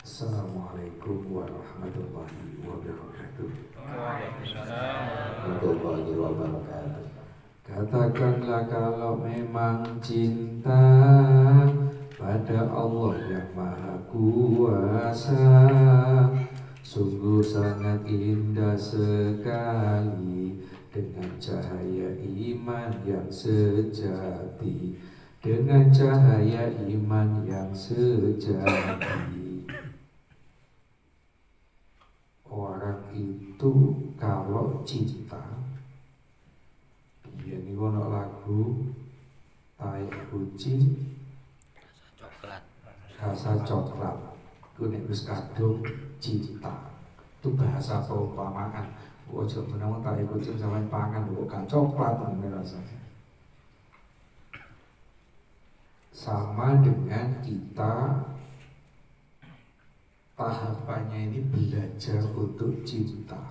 Assalamualaikum warahmatullahi wabarakatuh. Waalaikumsalam Warahmatullahi wabarakatuh. Katakanlah kalau memang cinta pada Allah yang Maha Kuasa, sungguh sangat indah sekali dengan cahaya iman yang sejati, dengan cahaya iman yang sejati. Orang itu kalau cinta, ya ini ono lagu tai kucing coklat. rasa coklat, itu nek wis kadung cinta, itu bahasa perumpamaan. Ojo menawa tai kucing sampean pangan kok gak coklat ngene rasanya. Sama dengan kita, tahapannya ini belajar untuk cinta.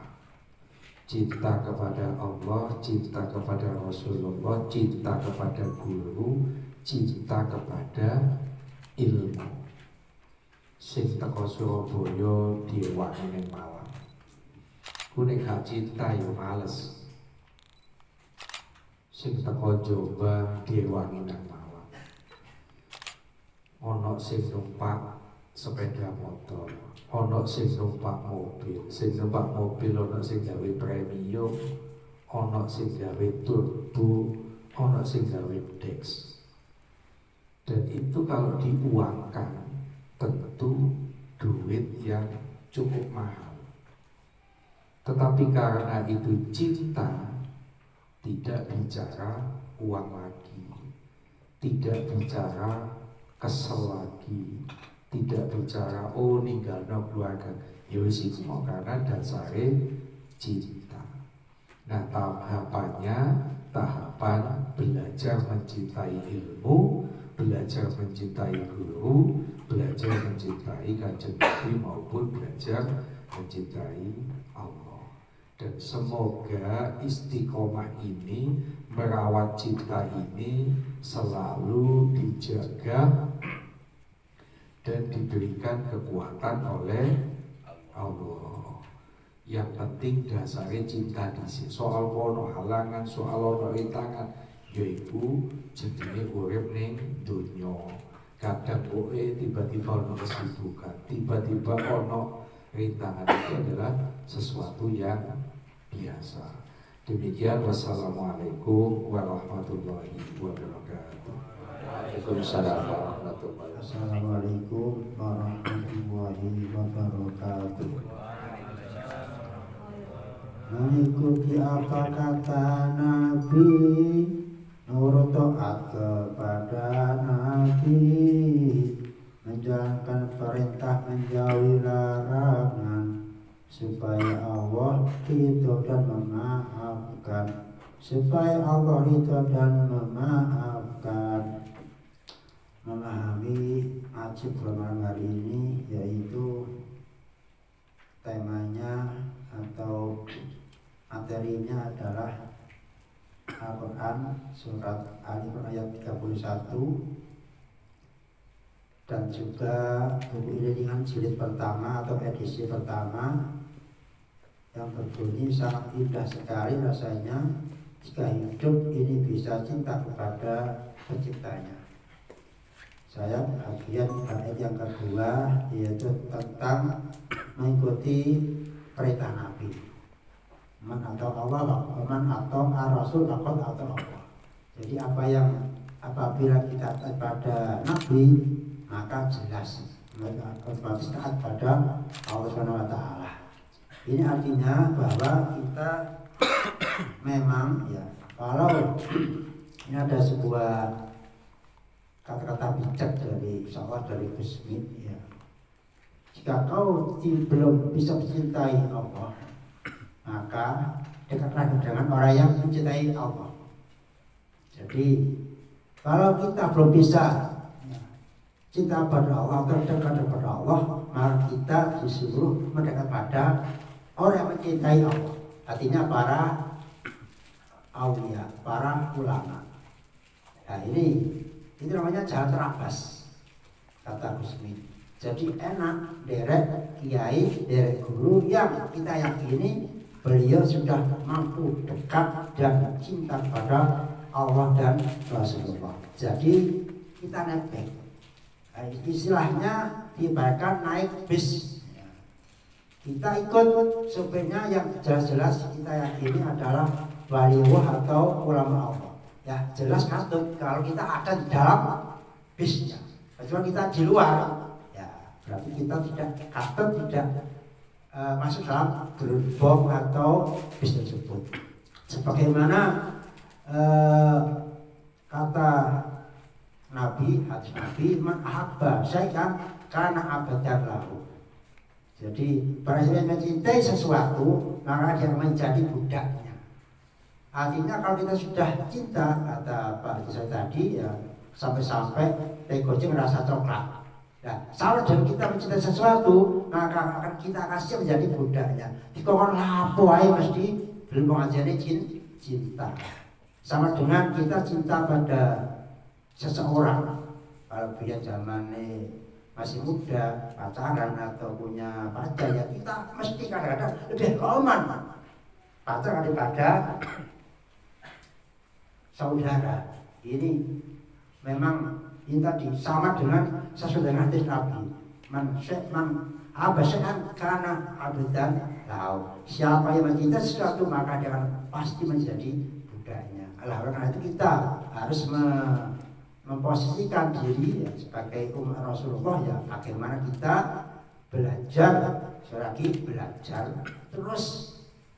Cinta kepada Allah, cinta kepada Rasulullah, cinta kepada guru, cinta kepada ilmu. Sing teko Surabaya diwangi ning Malang. Ku nek gak cinta yo males. Sing teko Jombang diwangi nang Malang. Ono sing numpak sepeda motor, ono sing numpak mobil, ono sing gawe premium, ono sing gawe turbo, ono sing gawe dex. Dan itu kalau diuangkan tentu duit yang cukup mahal. Tetapi karena itu cinta, tidak bicara uang lagi, tidak bicara kesel lagi, tidak bicara oh ninggalno keluarga, ya wis iku karena dasare cinta. Nah, tahapannya tahapan belajar mencintai ilmu, belajar mencintai guru, belajar mencintai Kanjeng Nabi maupun belajar mencintai Allah. Dan semoga istiqomah ini, merawat cinta ini selalu dijaga dan diberikan kekuatan oleh Allah. Yang penting dasarnya cinta di sini. Soal ono halangan, soal ono rintangan, yaitu jenenge urip ning donya. Kadang kowe tiba-tiba ono kesibukan, tiba-tiba ono rintangan, itu adalah sesuatu yang biasa. Demikian, wassalamualaikum warahmatullahi wabarakatuh. Waalaikumsalam warahmatullahi wabarakatuh. Assalamualaikum warahmatullahi wabarakatuh. Mengikuti apa kata Nabi, nurut taat kepada Nabi, menjalankan perintah menjauhi larangan, supaya Allah ridho dan memaafkan, supaya Allah ridho dan memaafkan. Memahami ajib malam hari ini, yaitu temanya atau materinya adalah Al-Quran surat Al-Imran ayat 31, dan juga buku ini dengan jilid pertama atau edisi pertama yang berbunyi sangat indah sekali rasanya jika hidup ini bisa cinta kepada penciptanya. Saya bagian bait yang kedua, yaitu tentang mengikuti perintah Nabi. Man atau Allah, man atau Rasul, atau Allah. Jadi apa yang apabila kita taat pada Nabi, maka jelas otomatis taat pada Allah Subhanahu wa Ta'ala. Ini artinya bahwa kita memang ya, kalau ini ada sebuah kata-kata bijak dari insya Allah dari Gus Smith ya. Jika kau belum bisa mencintai Allah, maka dekatlah dengan orang yang mencintai Allah. Jadi kalau kita belum bisa cinta pada Allah, terdekat kepada Allah, maka kita disuruh mendekat pada orang yang mencintai Allah. Artinya para aulia, para ulama. Nah ini namanya jalan terabas, kata Gus Smith. Jadi enak derek kiai, derek guru yang kita yakini beliau sudah mampu dekat dan cinta pada Allah dan Rasulullah. Jadi kita nebeng, istilahnya diibaratkan naik bis. Kita ikut sopirnya yang jelas-jelas kita yakini adalah waliullah atau ulama Allah. Ya jelas katut kalau kita ada di dalam bisnya. Kecuali kita di luar, ya berarti kita tidak katut, tidak masuk dalam gerbong atau bis tersebut. Sebagaimana kata Nabi, hadis Nabi, man ahabba syai'an kana abadan lahu. Jadi barang siapa mencintai sesuatu maka dia menjadi budaknya. Artinya kalau kita sudah cinta, kata Pak Haji saya tadi ya, sampai-sampai teh gojek merasa coklat. Nah, kalau dan kita mencintai sesuatu maka akan kita kasih menjadi budaknya. Dikongkon lapo ae mesti belum pengajiannya cinta. Sama dengan kita cinta pada seseorang. Kalau dia zamannya masih muda, pacaran atau punya pacar, ya kita mesti kadang-kadang lebih roman pacar daripada saudara. Ini memang ini tadi sama dengan sesuai dengan hadis Nabi. Man abasan karena abadan lau. Siapa yang mencinta sesuatu maka dia akan pasti menjadi budaknya. Karena itu kita harus memposisikan diri ya, sebagai umat Rasulullah ya bagaimana kita belajar selagi belajar terus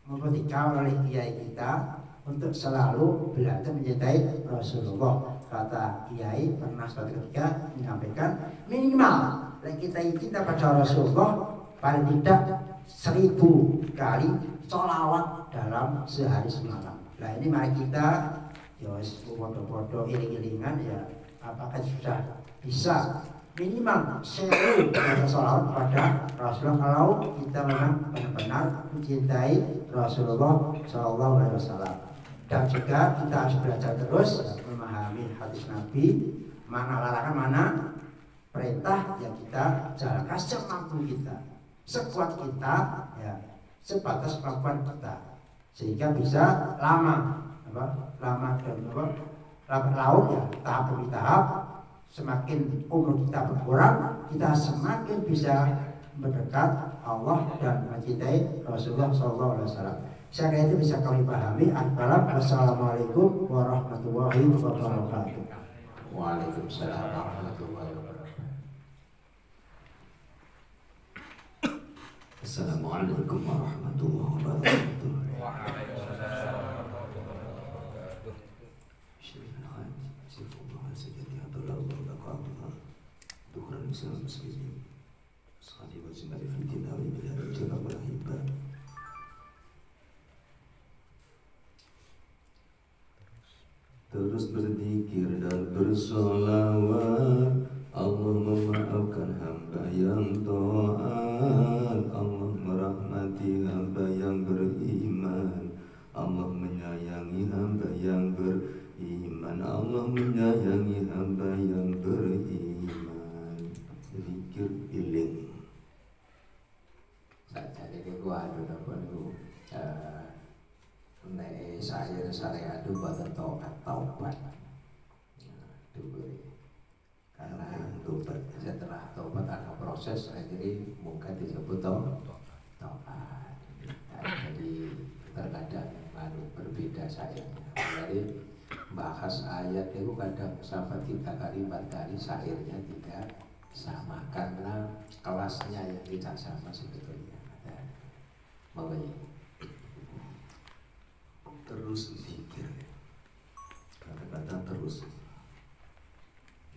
memperhatikan oleh kiai kita untuk selalu belajar mencintai Rasulullah. Kata kiai pernah suatu ketika menyampaikan minimal kita cinta pada Rasulullah paling tidak 1000 kali sholawat dalam sehari semalam. Nah ini mari kita ya bodoh-bodoh iling-ilingan ya, apakah sudah bisa minimal 1000 sholawat pada Rasulullah kalau kita memang benar-benar mencintai Rasulullah Shallallahu Alaihi Wasallam. Dan juga kita harus belajar terus ya, memahami hadis Nabi, mana larangan mana perintah yang kita jalankan semampu kita, sekuat kita ya, sebatas kemampuan kita, sehingga bisa lama dan lambat laun ya, tahap demi tahap. Semakin umur kita berkurang, kita semakin bisa mendekat Allah dan mencintai Rasulullah SAW. Saya kira itu bisa kami pahami. Assalamualaikum warahmatullahi wabarakatuh. Waalaikumsalam warahmatullahi wabarakatuh. Assalamualaikum warahmatullahi wabarakatuh. Terus berzikir dan bersolawat, Allah memaafkan hamba yang taat, Allah merahmati hamba yang beriman, Allah menyayangi hamba yang beriman, Allah menyayangi hamba yang beriman. Zikir iling. Saja ini gua ada perlu nek saya syariat itu buatan taubat. Karena taubat setelah taubat ada proses akhirnya mungkin disebut taubat. Jadi terkadang berbeda saya. Jadi bahas ayat itu kadang sampai 3 kali 4 kali syairnya tidak sama karena kelasnya yang tidak sama sebetulnya. Makanya terus zikir, kata-kata terus,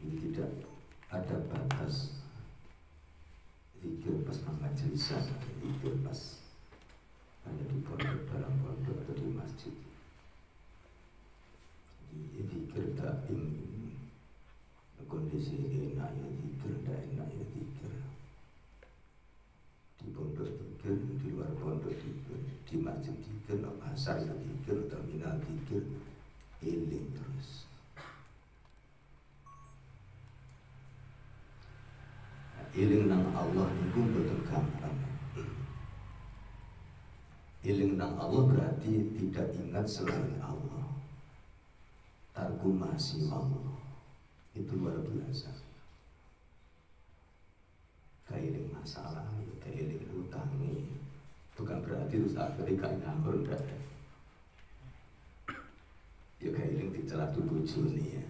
ini tidak ada batas. Zikir pas majlisan, zikir pas ada di pondok, dalam pondok atau di masjid. Zikir daim, kondisi enak ya zikir, tidak enak ya zikir. Di pondok zikir, di luar pondok zikir, di masjid zikir, pasar zikir, terminal zikir, healing terus. Eling nang Allah niku mboten gampang. Eling nang Allah berarti tidak ingat selain Allah. Tarku masih Allah. Itu luar biasa. Kailing masalah, kailing utangi. Bukan berarti terus akhirnya gak ngambur, enggak. Ya kailing dicelat bojone ya.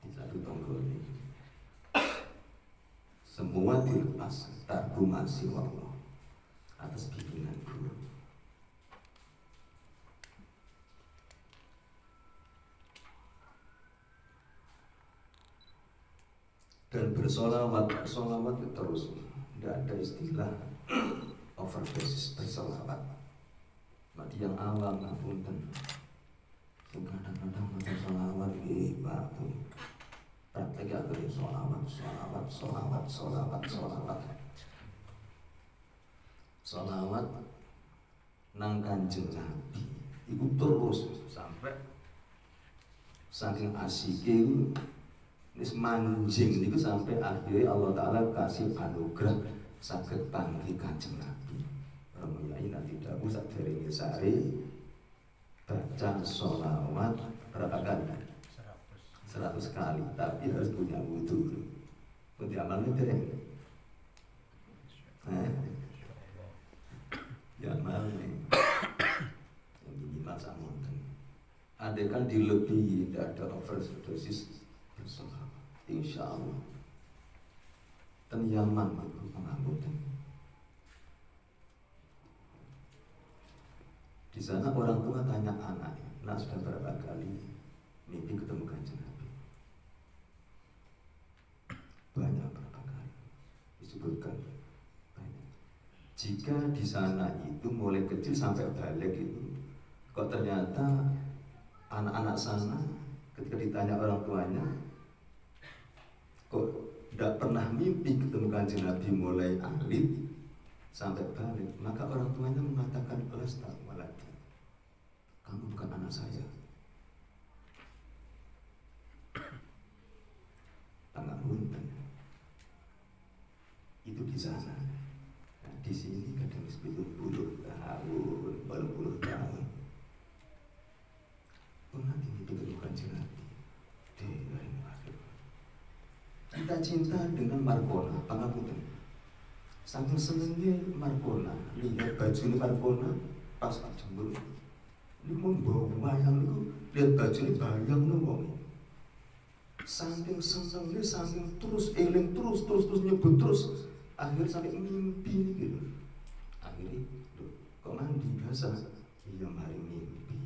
Dicelat tonggone. Semua dilepas, tarku masih Allah atas bimbingan guru. Dan bersolawat itu terus, tidak ada istilah overdosis bersolawat. Mati yang awam ngapunten, kadang-kadang maca solawat nggih Pak. Praktek akhirnya solawat nang Kanjeng Nabi iku terus sampai saking asiknya wis manjing niku sampai akhirnya Allah Ta'ala kasih anugerah saged panggih Kanjeng Nabi. Ramuyai nanti dawu sadèrèngé sare baca solawat berapa kali? 100 kali, tapi harus punya wudhu. Punya amalnya dereng. Ya amalnya yang minimal samonten. Andai kan dilebihi, tidak ada overdosis bersolawat, insya Allah tenyaman itu pengampunan. Di sana orang tua tanya anaknya, "Nak, sudah berapa kali mimpi ketemu Kanjeng Nabi?" Banyak, berapa kali disebutkan banyak. Jika di sana itu mulai kecil sampai balik itu, kok ternyata anak-anak sana ketika ditanya orang tuanya, kok tidak pernah mimpi ketemu Kanjeng Nabi mulai alit sampai balik, maka orang tuanya mengatakan, "Lasta waladi, kamu bukan anak saya." Tangan punten. Itu di sana. Nah, di sini kadang 10 tahun, 40 tahun. Nanti ketemu Kanjeng Nabi. Kita cinta dengan Markona, pangapunten. Saking senengnya Markona, lihat baju Markona pas jembur. Ini mau bawa wayang itu, lihat baju ini bayang nongol. Saking senengnya, saking terus eling terus nyebut terus, akhirnya sampai mimpi gitu. Akhirnya, kok mandi biasa? Iya mari mimpi.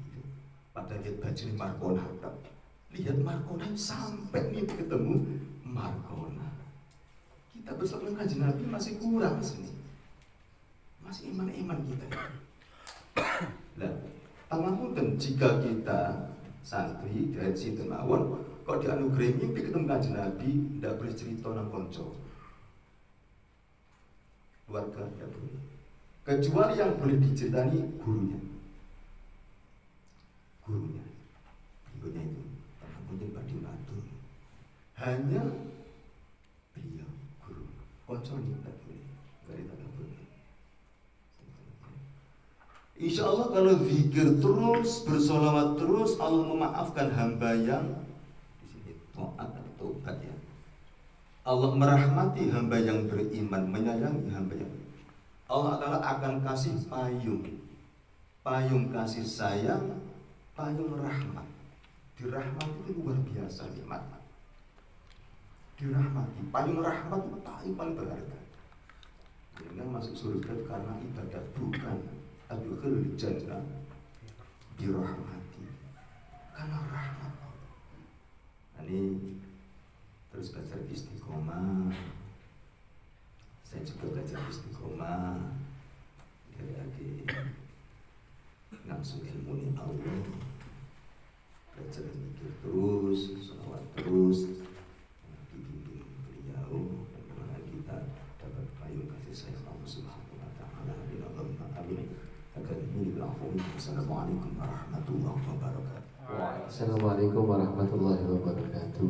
Pada lihat baju Markona, lihat Markona sampai mimpi ketemu Markona. Kita bersama Kanjeng Nabi masih kurang sini, masih iman kita. Lah, pangapunten jika kita santri dari sinten mawon kok dianugerahi mimpi ketemu Kanjeng Nabi, tidak boleh cerita nang konco keluarga, tidak boleh. Kecuali yang boleh diceritani gurunya. Gurunya itu pangapunten badhe matur. Hanya beliau guru, konco tidak boleh, dari tidak boleh. Insya Allah kalau zikir terus, bersolawat terus, Allah memaafkan hamba yang di sini taat atau tobat ya. Allah merahmati hamba yang beriman, menyayangi hamba yang Allah Ta'ala akan kasih payung kasih sayang, payung rahmat. Dirahmati itu luar biasa nikmat. Dirahmati, payung rahmat itu paling berharga. Jangan masuk surga karena ibadah bukan, tapi khul jannah dirahmati karena rahmat. Ini terus belajar istiqomah. Saya juga belajar istiqomah dari langsung ilmu Allah, belajar mikir terus, sholawat terus, dibimbing beliau, dan bagaimana kita dapat payung kasih sayang Allah Subhanahu wa Ta'ala. Amin. Assalamualaikum warahmatullahi wabarakatuh. Assalamualaikum warahmatullahi wabarakatuh.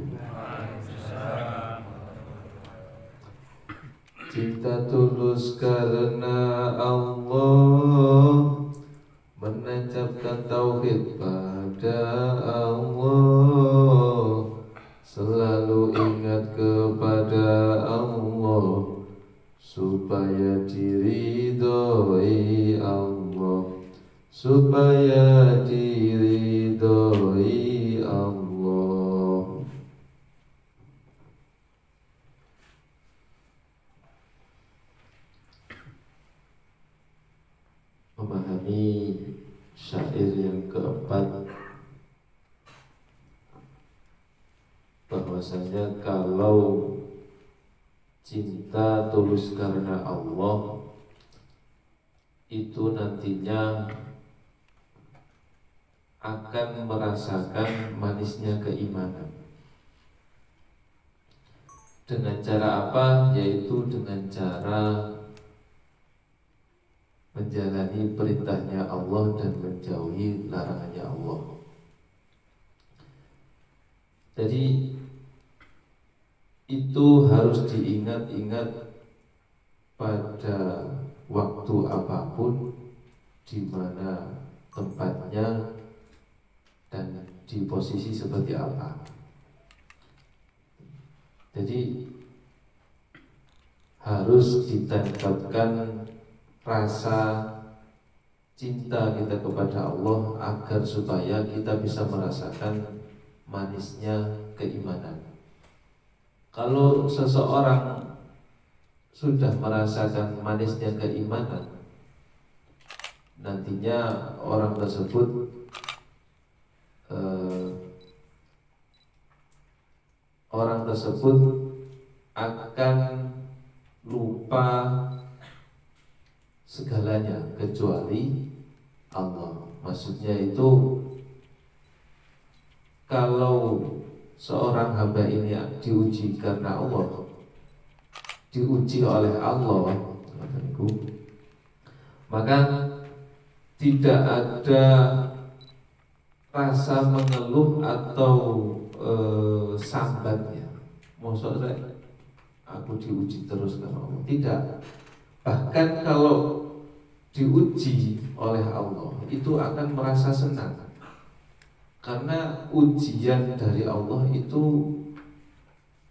Cinta tulus karena Allah, menancapkan tauhid pada Allah, selalu ingat kepada Allah, supaya diridhoi Allah, supaya diridhoi Allah. Memahami syair yang keempat, bahwasanya kalau cinta tulus karena Allah itu nantinya akan merasakan manisnya keimanan. Dengan cara apa? Yaitu dengan cara menjalani perintahnya Allah dan menjauhi larangannya Allah. Jadi itu harus diingat-ingat pada waktu apapun, di mana tempatnya, dan di posisi seperti apa. Jadi harus ditingkatkan rasa cinta kita kepada Allah agar supaya kita bisa merasakan manisnya keimanan. Kalau seseorang sudah merasakan manisnya keimanan, nantinya orang tersebut akan lupa segalanya kecuali Allah. Maksudnya itu, kalau seorang hamba ini diuji karena Allah, diuji oleh Allah, maka tidak ada rasa mengeluh atau sambatnya. Maksudnya aku diuji terus karena Allah, tidak. Bahkan kalau diuji oleh Allah itu akan merasa senang, karena ujian dari Allah itu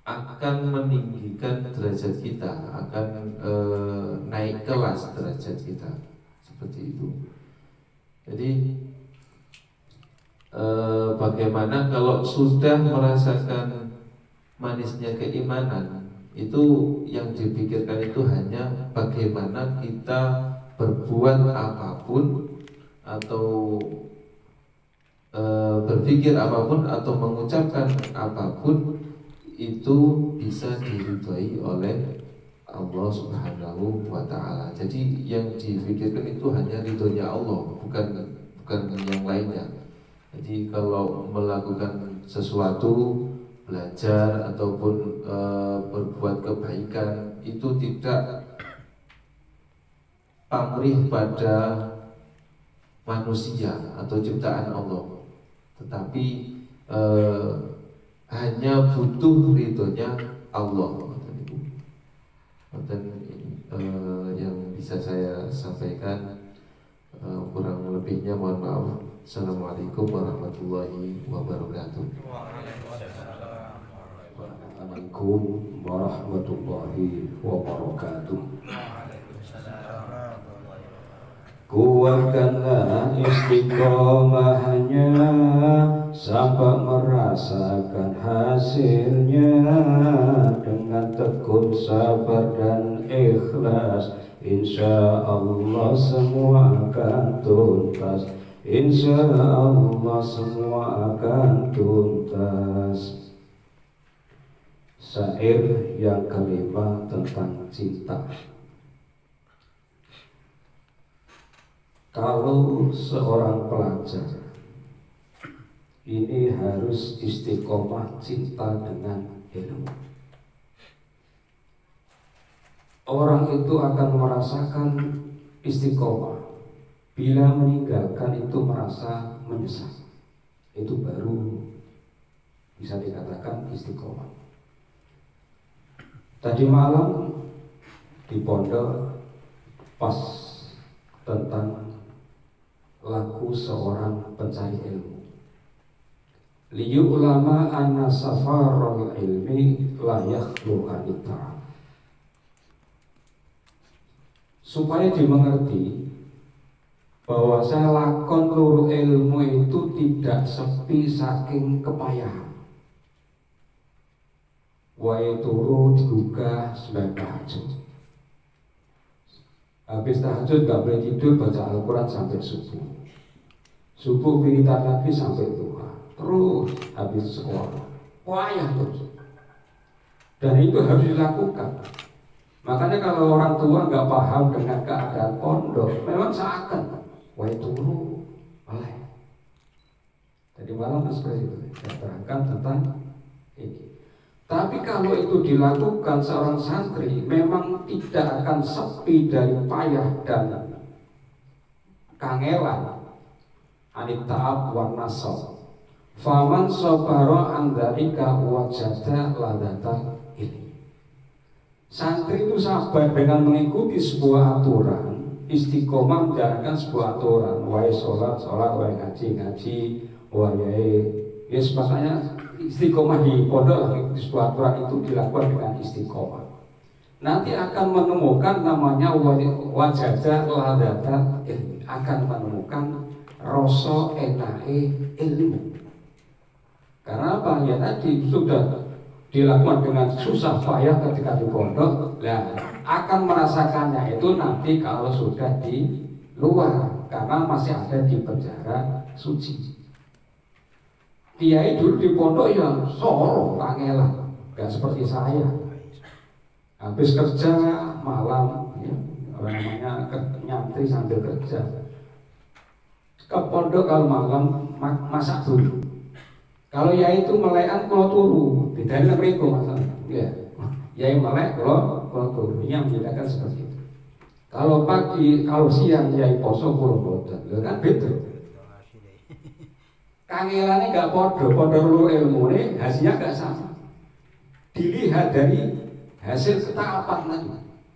akan meninggikan derajat kita, akan naik kelas derajat kita, seperti itu. Jadi bagaimana kalau sudah merasakan manisnya keimanan, itu yang dipikirkan itu hanya bagaimana kita berbuat apapun atau berpikir apapun atau mengucapkan apapun itu bisa diridhoi oleh Allah Subhanahu wa Ta'ala. Jadi yang dipikirkan itu hanya ridhonya Allah, bukan yang lainnya. Jadi kalau melakukan sesuatu, belajar ataupun berbuat kebaikan, itu tidak pamrih pada manusia atau ciptaan Allah, tetapi hanya butuh ridhonya Allah. Dan yang bisa saya sampaikan, kurang lebihnya mohon maaf. Assalamualaikum warahmatullahi wabarakatuh. Waalaikumsalam warahmatullahi wabarakatuh. Kuatkanlah istiqomahnya sampai merasakan hasilnya, dengan tekun sabar dan ikhlas, insya Allah semua akan tuntas. Insya Allah semua akan tuntas. Syair yang kelima tentang cinta. Kalau seorang pelajar ini harus istiqomah cinta dengan ilmu, orang itu akan merasakan istiqomah. Bila meninggalkan itu merasa menyesal, itu baru bisa dikatakan istiqomah. Tadi malam di pondok pas tentang laku seorang pencari ilmu. Liyu ulama anna safarul ilmi la yakhlu anita, supaya dimengerti bahwa saya lakon luru ilmu itu tidak sepi saking kepayahan. Wae turu digugah sebab tahajud. Habis tahajud gak boleh tidur, baca Al-Quran sampai subuh. Subuh wiridan lagi sampai duha. Terus habis sekolah. Payah terus. Dan itu harus dilakukan. Makanya kalau orang tua gak paham dengan keadaan pondok, memang seakan wae turu oleh. Jadi malam seperti itu. Saya terangkan tentang ini. Tapi kalau itu dilakukan seorang santri, memang tidak akan sepi dari payah dan kangelan. Anita'ab wa nasab. Faman sabara an dzalika wajada ladatan ini. Santri itu sabar dengan mengikuti sebuah aturan, istiqomah menjalankan sebuah aturan. Wae sholat, wae ngaji, wae yes, makanya istiqomah di pondok di sebuah aturan itu dilakukan dengan istiqomah. Nanti akan menemukan namanya wajadah ladatan ilmi, akan menemukan rasa enake ilmu. Karena apa? Ya tadi sudah dilakukan dengan susah payah ketika di pondok, nah, akan merasakannya itu nanti kalau sudah di luar, karena masih ada di penjara suci. Kiai dulu di pondok ya soro kangelan, gak seperti saya. Habis kerja malam, ya, namanya nyantri sambil kerja. Ke pondok kalau malam masak dulu. Kalau ya itu melekan kalau turu, beda dengan mereka masalah. Ya, yai melek kalau turu, ini yang membedakan seperti itu. Kalau pagi, kalau siang yai poso kalau boten, kan beda. Kangelannya gak podo luru ilmu ini hasilnya gak sama. Dilihat dari hasil ketaapan tadi.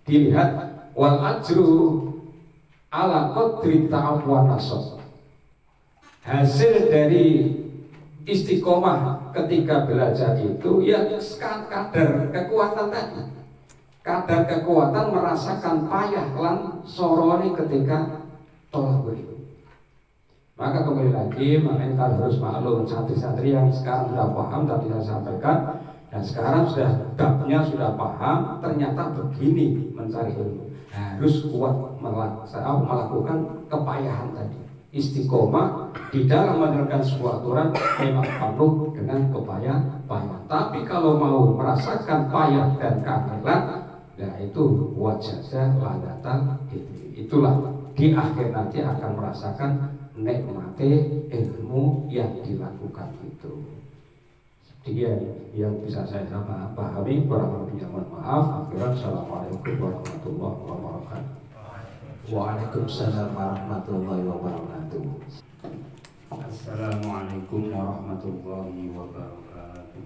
Dilihat wal ajru ala qadri ta'ab wa nasab. Hasil dari istiqomah ketika belajar itu ya kadar kekuatan tadi. Kadar kekuatan merasakan payah lan soroni ketika tolak beri. Maka kembali lagi, makanya kita harus maklum santri-santri yang sekarang sudah paham tadi saya sampaikan, dan sekarang sudah dabnya sudah paham, ternyata begini mencari ilmu. Harus kuat melakukan kepayahan tadi. Istiqomah di dalam menjalankan sebuah aturan memang penuh dengan kepayahan. Tapi kalau mau merasakan payah dan kangelan, nah itu wajahnya ladatan itulah di akhir nanti akan merasakan nikmati ilmu yang dilakukan itu. Sekian yang bisa saya pahami, kurang lebihnya mohon maaf. Akhirnya assalamualaikum warahmatullahi wabarakatuh. Waalaikumsalam warahmatullahi wabarakatuh. Assalamualaikum warahmatullahi wabarakatuh.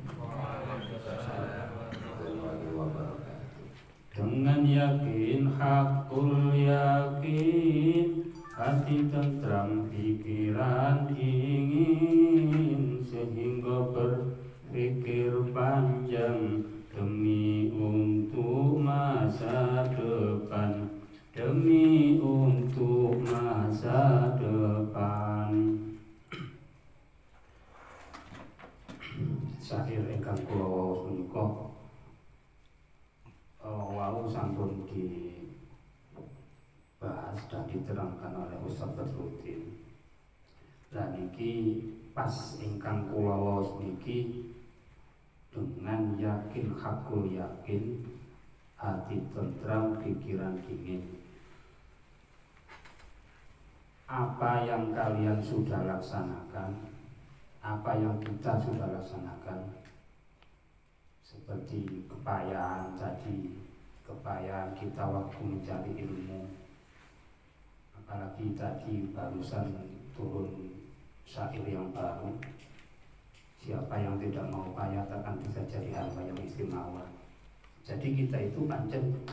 Dengan yakin, hakul yakin, hati tentram, pikiran ingin, sehingga berpikir panjang demi untuk masa depan, demi untuk masa depan. Syair ingkang kula waos punika wau sampun dibahas dan diterangkan oleh Ustaz Badruddin. Dan niki pas ingkang kula waos niki dengan yakin, hakul yakin, hati tentram, pikiran dingin. Apa yang kalian sudah laksanakan, apa yang kita sudah laksanakan, seperti kepayahan tadi, kepayahan kita waktu mencari ilmu. Apalagi tadi barusan turun syair yang baru, siapa yang tidak mau payah akan bisa jadi hamba yang istimewa. Jadi kita itu pancen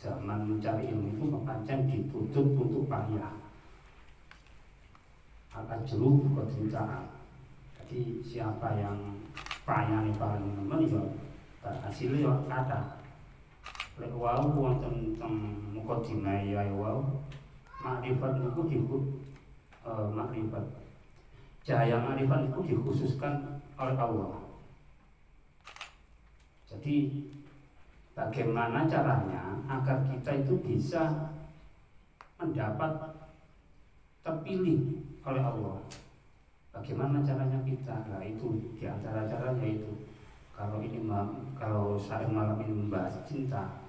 Zaman mencari ilmu itu pancen dituntut untuk payah. Akan jeruk kecintaan. Jadi siapa yang payah nih paling nemen ya hasilnya ya kata. Lek wau wonten teng mukadimah ya wau makrifat niku makrifat. Cahaya makrifat itu dikhususkan oleh Allah. Jadi bagaimana caranya agar kita itu bisa mendapat terpilih oleh Allah? Bagaimana caranya kita? Nah itu diantara caranya itu. Kalau saya malam ini membahas cinta,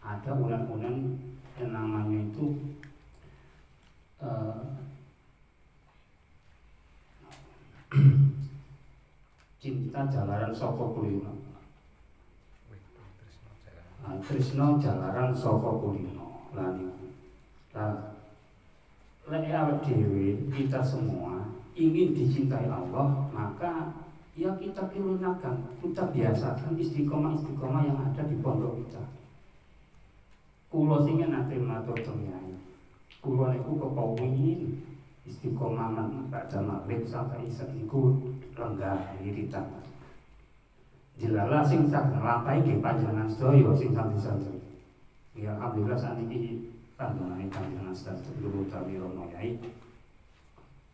ada unan-unan yang namanya itu cinta jalaran saka kulino. Tresno jalaran saka kulino. Lah niku. Lah lek awake dhewe kita semua ingin dicintai Allah, maka ya kita gunakan, kita biasakan istiqomah yang ada di pondok kita. Kulo sing nate matur teng Yai. Kulo niku kepengin istiqomah pada maghrib sampai isya niku lenggah wiridan. Dilala sing sak nglampahi nggih panjenengan sedaya sing sami-sami. Ya alhamdulillah saniki kandhane panjenengan sedaya guru Tawirono Yai.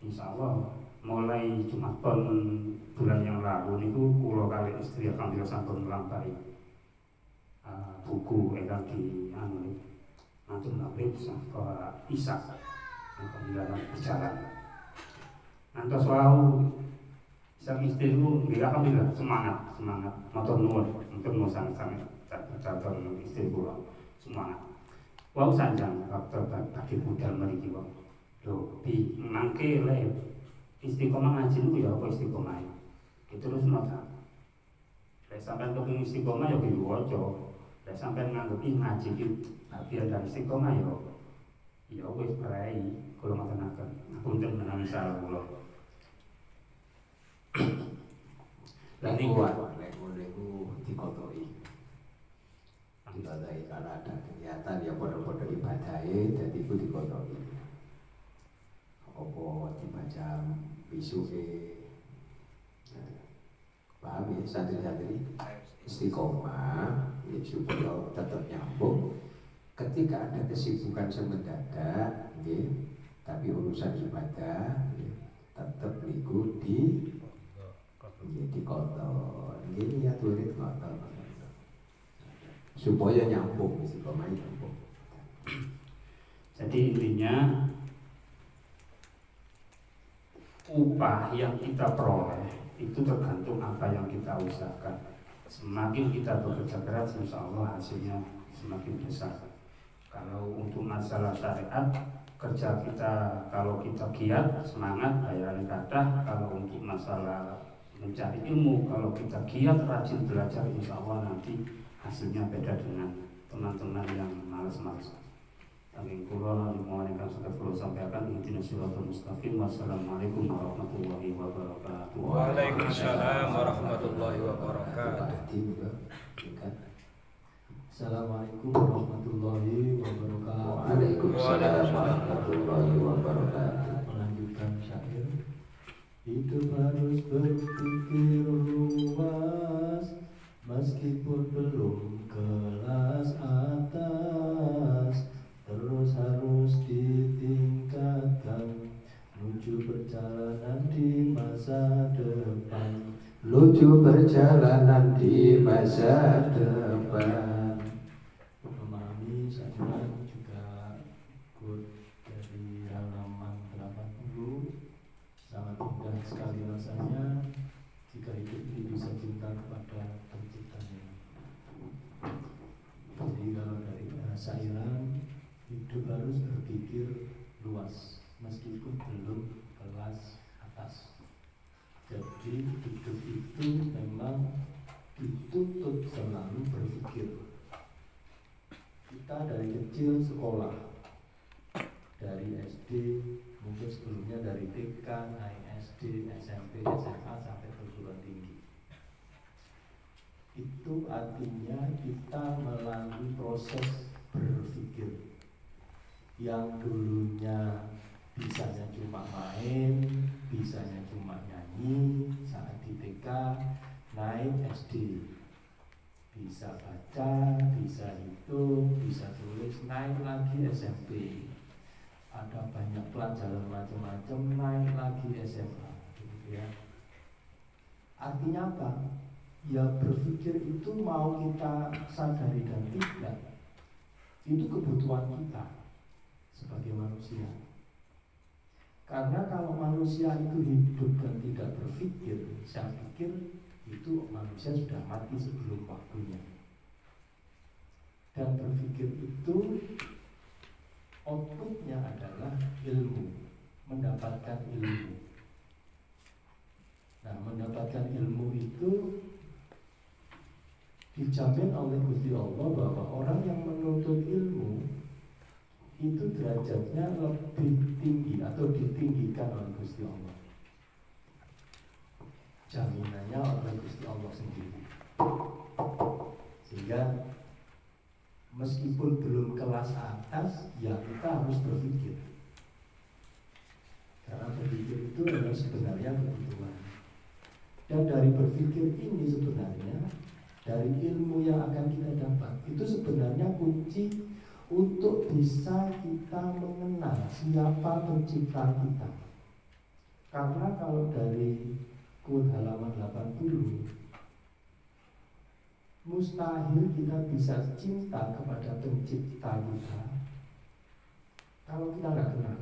Insyaallah mulai Jumat pon bulan yang lalu niku kula kali istri alhamdulillah sampun nglampahi buku ingkang di nanti maghrib sampai isya alhamdulillah berjalan. Ngantos wau sang istri ku nggih alhamdulillah semangat matur nuwun sangat catur istri kula semangat. Wau sanjang faktor bagi budal mriki wau. Lho bi mangke lek istiqomah ngaji niku ya apa istiqomah. Itu terus nota. Lek sampean kepengin istiqomah ya kudu waca. Lek sampean nganggep ngaji iki bagian dari istiqomah ya wis bae kula matemaken. Punten menawi salah kula. Lah niku lek niku dikotori. Dikotori karena ada kegiatan ya podo-podo ibadahe dadi iku dikotori. Apa dibaca bisuke. Paham ya santri-santri istiqomah ya supaya tetap nyambung. Ketika ada kesibukan semendadak, tapi urusan ibadah tetap niku dikotor. Gini ya turit kotor supaya nyambung istiqomah nyambung. Jadi intinya upah yang kita peroleh itu tergantung apa yang kita usahakan. Semakin kita bekerja keras, insya Allah hasilnya semakin besar. Kalau untuk masalah syariat, kerja kita kalau kita giat, semangat, bayaran kadah. Kalau untuk masalah mencari ilmu, kalau kita giat, rajin belajar, insya Allah nanti hasilnya beda dengan teman-teman yang malas-malas. Amin. Kula mohon ingkang saged kula sampaikan ihdinas siratal mustaqim. Wassalamualaikum warahmatullahi wabarakatuh. Waalaikumsalam warahmatullahi wabarakatuh. Assalamualaikum warahmatullahi wabarakatuh. Waalaikumsalam warahmatullahi wabarakatuh. Melanjutkan syair. Hidup harus berpikir luas, meskipun belum kelas atas, terus harus ditingkatkan, menuju perjalanan di masa depan. Menuju perjalanan di masa depan. Memahami sajaran juga ikut dari halaman 80. Sangat indah sekali rasanya jika hidup ini bisa cinta kepada penciptanya. Jadi kalau dari syairan, hidup harus berpikir luas meskipun belum kelas atas. Jadi hidup itu memang dituntut selalu berpikir. Kita dari kecil sekolah, dari SD, mungkin sebelumnya dari TK, naik SD, SMP, SMA sampai perguruan tinggi. Itu artinya kita melalui proses berpikir yang dulunya bisanya cuma main, bisanya cuma nyanyi saat di TK, naik SD, bisa baca, bisa hitung, bisa tulis, naik lagi SMP, ada banyak pelajaran macam-macam, naik lagi SMA, gitu ya. Artinya apa? Ya berpikir itu mau kita sadari dan tidak, itu kebutuhan kita sebagai manusia. Karena kalau manusia itu hidup dan tidak berpikir, saya pikir itu manusia sudah mati sebelum waktunya. Dan berpikir itu outputnya adalah ilmu, mendapatkan ilmu. Nah, mendapatkan ilmu itu dijamin oleh Gusti Allah bahwa orang yang menuntut ilmu itu derajatnya lebih tinggi atau ditinggikan oleh Gusti Allah. Jaminannya oleh Gusti Allah sendiri. Sehingga meskipun belum kelas atas, ya kita harus berpikir. Karena berpikir itu adalah sebenarnya kebutuhan. Dan dari berpikir ini sebenarnya, dari ilmu yang akan kita dapat, itu sebenarnya kunci untuk bisa kita mengenal siapa pencipta kita. Karena kalau dari quote halaman 80, mustahil kita bisa cinta kepada pencipta kita kalau kita nggak kenal.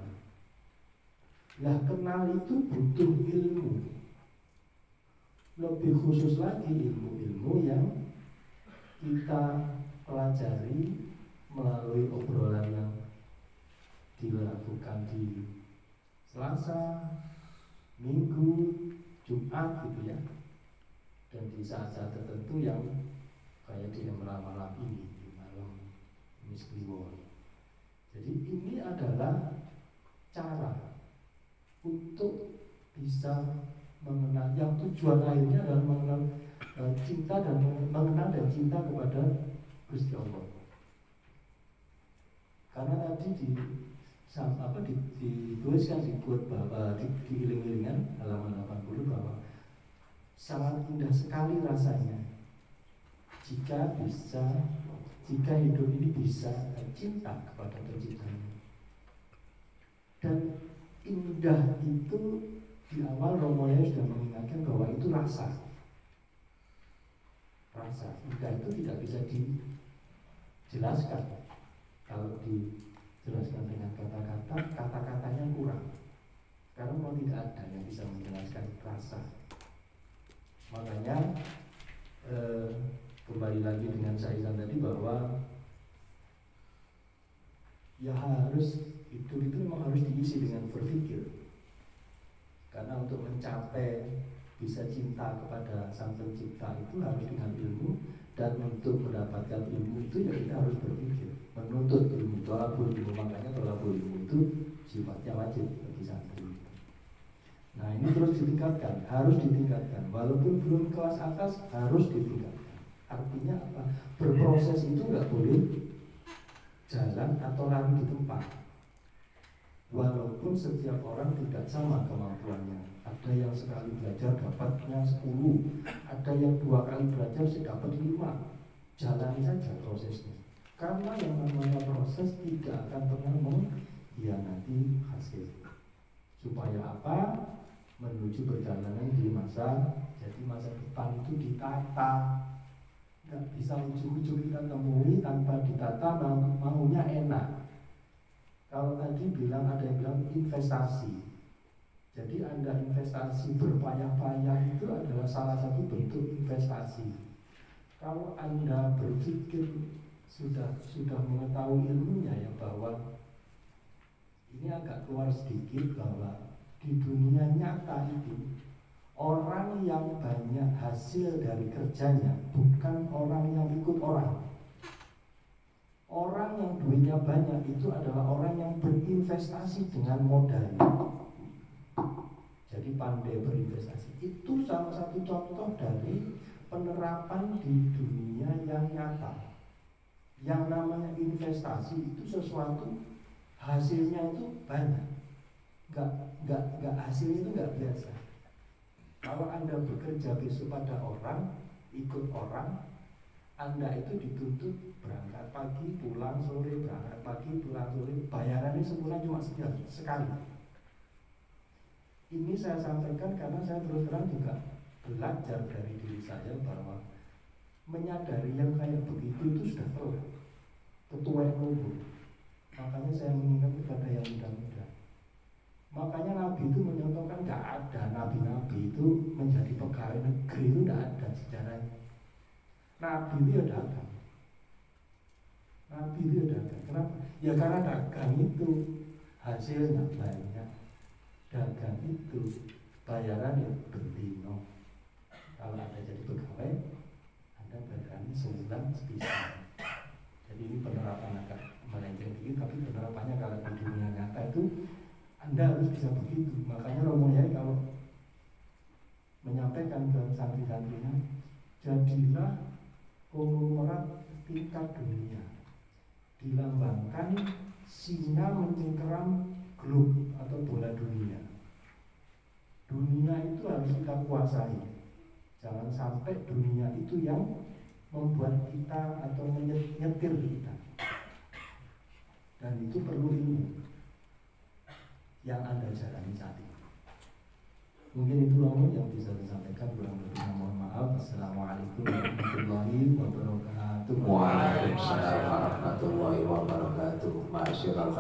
Nah, kenal itu butuh ilmu. Lebih khusus lagi ilmu-ilmu yang kita pelajari melalui obrolan yang dilakukan di Selasa, Minggu, Jumat gitu ya. Dan di saat-saat tertentu yang kayak di malam ini, di malam Miss Kliwon. Jadi ini adalah cara untuk bisa mengenal, yang tujuan akhirnya adalah mengenal cinta dan mengenal dan cinta kepada Gusti Allah. Karena tadi dituliskan di quote bahwa di iling-ilingan halaman 80 bahwa sangat indah sekali rasanya jika hidup ini bisa cinta kepada penciptanya. Dan indah itu di awal Romonya sudah mengingatkan bahwa itu rasa indah itu tidak bisa dijelaskan. Kalau dijelaskan dengan kata-katanya kurang. Karena mau tidak ada yang bisa menjelaskan rasa. Makanya kembali lagi dengan Saizan tadi bahwa ya harus hidup itu memang harus diisi dengan berpikir. Karena untuk mencapai bisa cinta kepada Sang Pencipta itu harus dengan ilmu, dan untuk mendapatkan ilmu itu ya kita harus berpikir, menuntut ilmu, tolabul ilmu. Makanya tolabul ilmu itu sifatnya wajib bagi santri. Nah, ini terus ditingkatkan, harus ditingkatkan. Walaupun belum kelas atas, harus ditingkatkan. Artinya apa? Berproses itu nggak boleh jalan atau lari di tempat. Walaupun setiap orang tidak sama kemampuannya. Ada yang sekali belajar dapatnya 10, ada yang 2 kali belajar dapat 5. Jalani saja prosesnya. Karena yang namanya proses tidak akan pernah mengkhianati hasil. Supaya apa? Menuju perjalanan di masa depan itu ditata. Nggak bisa ujung-ujung kita temui tanpa ditata, maunya enak. Kalau tadi ada yang bilang investasi. Jadi Anda investasi berpayah-payah itu adalah salah satu bentuk investasi. Kalau Anda berpikir sudah mengetahui ilmunya ya, bahwa ini agak keluar sedikit, bahwa di dunia nyata itu orang yang banyak hasil dari kerjanya bukan orang yang ikut orang. Orang yang duitnya banyak itu adalah orang yang berinvestasi dengan modalnya. Jadi pandai berinvestasi. Itu salah satu contoh dari penerapan di dunia yang nyata. Yang namanya investasi itu sesuatu hasilnya itu banyak. Nggak hasilnya itu nggak biasa. Kalau Anda bekerja besok pada orang, ikut orang, Anda itu dituntut berangkat pagi, pulang sore, berangkat pagi, pulang sore, bayarannya sebulan cuma sekali. Ini saya sampaikan karena saya terus terang juga belajar dari diri saya bahwa menyadari yang kayak begitu itu sudah telat, ketua umum. Makanya saya mengingat kepada yang muda-muda. Makanya Nabi itu menyontohkan nggak ada nabi-nabi itu menjadi pegawai negeri, itu nggak ada sejarahnya. Nabi itu ya dagang. Nabi itu ya dagang. Kenapa? Ya karena dagang itu hasilnya banyak. Dagang itu bayarannya berdino. Kalau ada jadi pegawai, Anda bayarannya sebulan sepisah. Jadi ini penerapan agak melenceng dikit, tapi penerapannya kalau di dunia nyata itu Anda harus bisa begitu. Makanya Romo Yai kalau menyampaikan ke santri-santrinya, jadilah konglomerat tingkat dunia, dilambangkan singa mencengkeram globe atau bola dunia. Dunia itu harus kita kuasai. Jangan sampai dunia itu yang membuat kita atau menyetir kita. Dan itu perlu ilmu yang Anda jalani saat ini. Mungkin itu yang bisa disampaikan, kurang lebihnya mohon maaf. Assalamualaikum warahmatullahi wabarakatuh. Waalaikumsalam warahmatullahi wabarakatuh. Masyaallah.